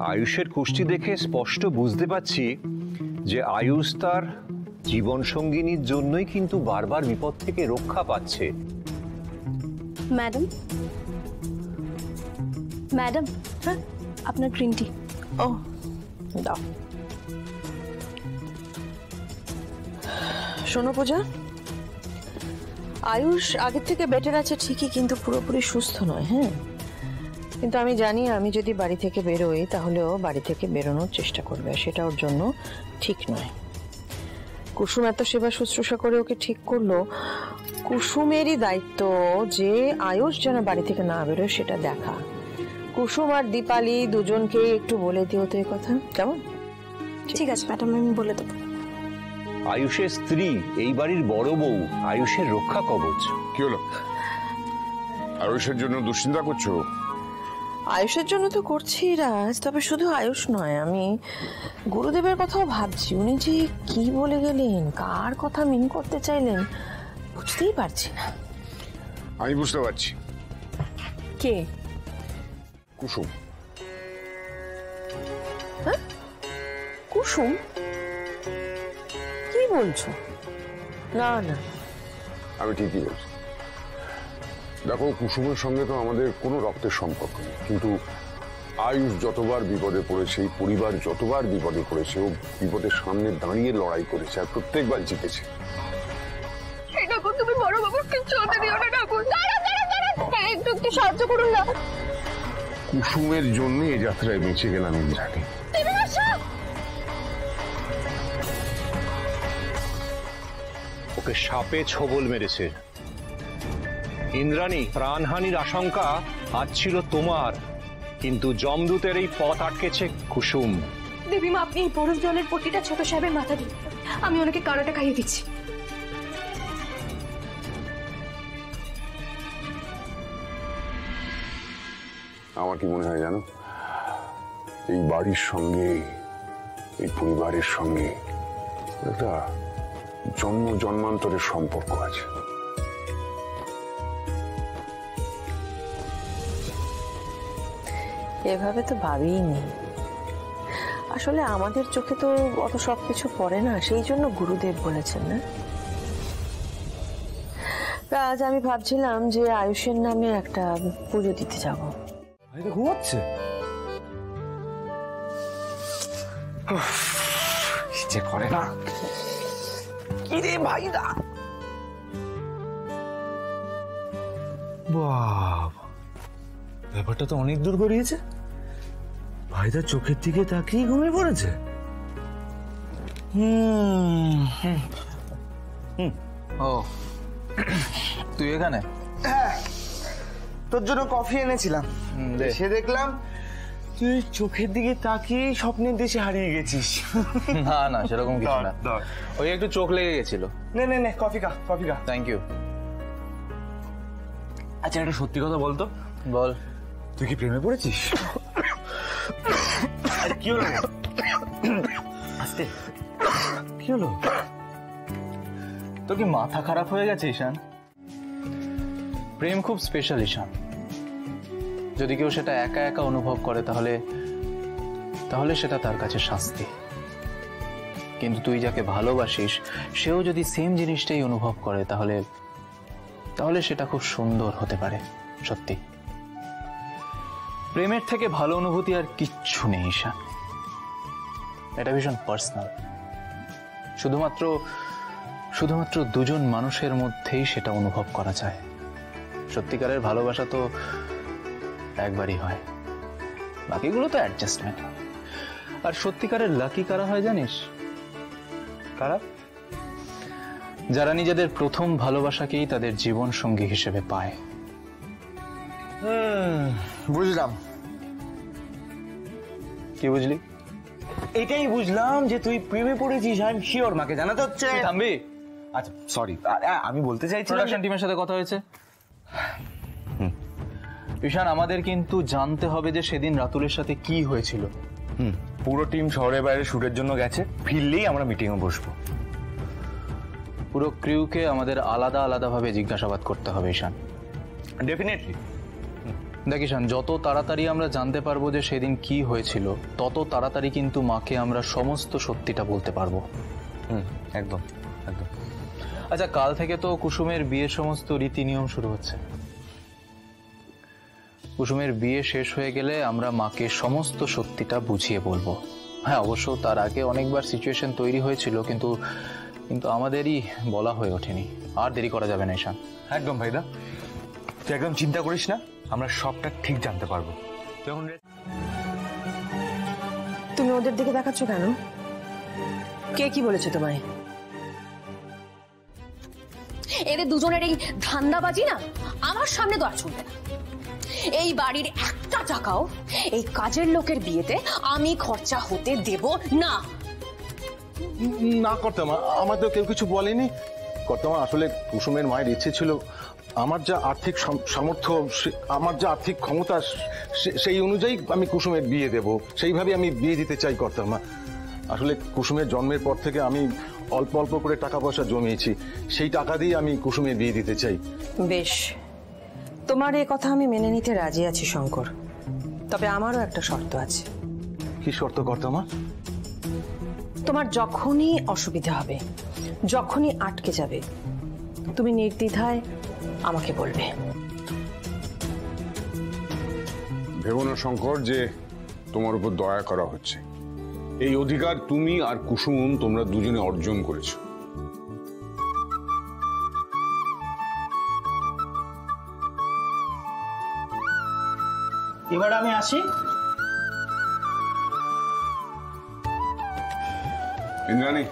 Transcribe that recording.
আয়ুষের কুষ্টি দেখে স্পষ্ট বুঝতে পারছি যে আয়ুষ তার জীবন সঙ্গিনীর জন্যই কিন্তু বারবার বিপদ থেকে রক্ষা পাচ্ছে। ম্যাডাম, ম্যাডাম, হ্যাঁ আপনার গ্রিন টি। ও দাও। শোনো পূজা, আয়ুষ আগের থেকে বেটার আছে ঠিকই, কিন্তু পুরোপুরি সুস্থ নয়। হ্যাঁ, কিন্তু আমি জানি আমি যদি বাড়ি থেকে বেরোই তাহলেও বাড়ি থেকে বেরোনোর চেষ্টা করবে, সেটা ওর জন্য ঠিক নয়। কুসুম এত সেবা শুশ্রূষা করে ওকে ঠিক করলো, কুসুমেরই দায়িত্ব যে আয়ুষ যেন বাড়ি থেকে না বেরোয় সেটা দেখা। কুসুম আর দীপালি দুজনকে একটু বলে দিও তো এই কথা, কেমন? ঠিক আছে ম্যাডাম, আমি বলে দেবো। আয়ুষের স্ত্রী এই বাড়ির বড় বউ, আয়ুষের রক্ষা কবচ। কি হলো? আয়ুষের জন্য দুশ্চিন্তা করছো? আয়ুষের জন্য তো করছি রাজ, তবে শুধু আয়ুষ নয়, আমি গুরুদেবের কথাও ভাবছি। উনি যে কি বলে গেলেন, কার কথা মিন করতে চাইলেন বুঝতেই পারছি না। আমি বুঝতে পারছি। কে? কুসুম। হ্যাঁ, কুসুম? কি বলছো? না না, আমি ঠিকই বলছি। দেখো, কুসুমের সঙ্গে তো আমাদের কোনো রক্তের সম্পর্ক নেই, কিন্তু আয়ুষ যতবার বিপদে পড়েছে, এই পরিবার যতবার বিপদে পড়েছে, ও বিপদের সামনে দাঁড়িয়ে লড়াই করেছে আর প্রত্যেকবার জিতেছে। তুমি বড় বাবুর কিচ্ছু হতে দিও না ঠাকুর। একটু একটু সাহায্য করুন না। কুসুমের জন্য এই যাত্রায় বেঁচে গেলাম ইন্দ্রাণী। ওকে সাপে ছোবল মেরেছে। ইন্দ্রাণী, প্রাণহানির আশঙ্কা আজ ছিল তোমার, কিন্তু যমদূতের এই পথ আটকেছে কুসুম। দেবীমা, আপনি এই বরফ জলের পট্টিটা ছোট সাহেবের মাথা দিন, আমি ওনাকে কানাটা খাইয়ে দিচ্ছি। আমার কি মনে হয় জানো, এই বাড়ির সঙ্গে, এই পরিবারের সঙ্গে একটা জন্ম জন্মান্তরের সম্পর্ক আছে। এভাবে তো ভাবিনি। আসলে আমাদের চোখে তো অত সবকিছু পড়ে না, সেই জন্য গুরুদেব বলেছেন না। আজ আমি ভাবছিলাম যে আয়ুষের নামে একটা পুজো দিতে যাবো। ঘুমাচ্ছে? ইচ্ছে করে না। কি রে ভাইদা? বাবা, ব্যাপারটা তো অনেক দূর গড়িয়েছে। ভাইদা চোখের দিকে তাকিয়ে ঘুমিয়ে পড়েছে। ও, তুই এখানে? হ্যাঁ, তোর জন্য কফি এনেছিলাম। সে দেখলাম তুই চোখের দিকে তাকিয়ে স্বপ্নের দেশে হারিয়ে গেছিস। না না, সেরকম কিছু না, ওই একটু চোখ লেগে গেছিল। নে নে নে, কফি খা, কফি খা। Thank you. আচ্ছা, একটা সত্যি কথা বলতো। বল, তুই কি প্রেমে পড়েছিস? আরে কি হলো? আস্তে, কি হলো? তোর কি মাথা খারাপ হয়ে গেছে ঈশান? প্রেম খুব স্পেশাল ঈশান। যদি কেউ সেটা একা একা অনুভব করে তাহলে তাহলে সেটা তার কাছে শাস্তি। কিন্তু তুই যাকে ভালোবাসিস সেও যদি সেম জিনিসটাই অনুভব করে তাহলে তাহলে সেটা খুব সুন্দর হতে পারে। সত্যি, প্রেমের থেকে ভালো অনুভূতি আর কিচ্ছু নেই ঈশান। এটা ভীষণ পার্সোনাল। শুধুমাত্র দুজন মানুষের মধ্যেই সেটা অনুভব করা যায়। সত্যিকারের ভালোবাসা তো একবারই হয়, বাকিগুলো তো অ্যাডজাস্টমেন্ট। আর সত্যিকারের লাকি কারা হয় জানিস? কারা? যারা নিজেদের প্রথম ভালোবাসাকেই তাদের জীবন সঙ্গী হিসেবে পায়। বুঝলাম। কি বুঝলি? এটাই বুঝলাম যে তুই প্রেমে পড়েছিস। আই এম শিওর, মাকে জানাতে হচ্ছে। থামবি? আচ্ছা সরি, আমি বলতে চাইছি প্রোডাকশন টিমের সাথে কথা হয়েছে। ঈশান, আমাদের কিন্তু জানতে হবে যে সেদিন রাতুলের সাথে কি হয়েছিল। পুরো টিম শহরের বাইরে শুটের জন্য গেছে, ফিরলেই আমরা মিটিংয়ে বসবো। পুরো ক্রিউকে আমাদের আলাদা আলাদা ভাবে জিজ্ঞাসাবাদ করতে হবে ঈশান। ডেফিনেটলি। দেখ ঈশান, যত তাড়াতাড়ি আমরা জানতে পারবো যে সেদিন কি হয়েছিল, তত তাড়াতাড়ি কিন্তু মাকে আমরা সমস্ত সত্যিটা বলতে পারবো। একদম একদম। আচ্ছা, কাল থেকে তো কুসুমের বিয়ের সমস্ত রীতি নিয়ম শুরু হচ্ছে। কুসুমের বিয়ে শেষ হয়ে গেলে আমরা মাকে সমস্ত সত্যিটা বুঝিয়ে বলবো। হ্যাঁ, অবশ্য তার আগে অনেকবার সিচুয়েশন তৈরি হয়েছিল, কিন্তু কিন্তু আমাদেরই বলা হয়ে ওঠেনি। আর দেরি করা যাবে না ঈশান। একদম ভাইদা, তুই একদম চিন্তা করিস না, আমরা সবটা ঠিক জানতে পারবো। তখন তুমি ওদের দিকে দেখাচ্ছ কেন? কে কি বলেছে তোমায়? এদের দুজনের এই ধান্দাবাজি না আমার সামনে তো আর চলবে না। এই বাড়ির একটা টাকাও এই কাজের লোকের বিয়েতে আমি খরচা হতে দেব না। না কর্তামা, আমার তো কেউ কিছু বলেনি। কর্তামা, আসলে কুসুমের মায়ের ইচ্ছে ছিল আমার যা আর্থিক সামর্থ্য, আমার যা আর্থিক ক্ষমতা, সেই অনুযায়ী আমি কুসুমের বিয়ে দেব, সেইভাবে আমি বিয়ে দিতে চাই কর্তামা। আসলে কুসুমের জন্মের পর থেকে আমি অল্প অল্প করে টাকা পয়সা জমিয়েছি, সেই টাকা দিয়ে আমি কুসুমের বিয়ে দিতে চাই। বেশ, তোমার এ কথা আমি মেনে নিতে রাজি আছি শঙ্কর, তবে আমারও একটা শর্ত আছে। কি শর্ত কর্তামা? তোমার যখনই অসুবিধা হবে, যখনই আটকে যাবে, তুমি নির্দ্বিধায় আমাকে বলবে। ভেবো না শঙ্কর যে তোমার উপর দয়া করা হচ্ছে। এই অধিকার তুমি আর কুসুম তোমরা দুজনে অর্জন করেছো। এবার আমি আসি। ইন্দ্রাণী,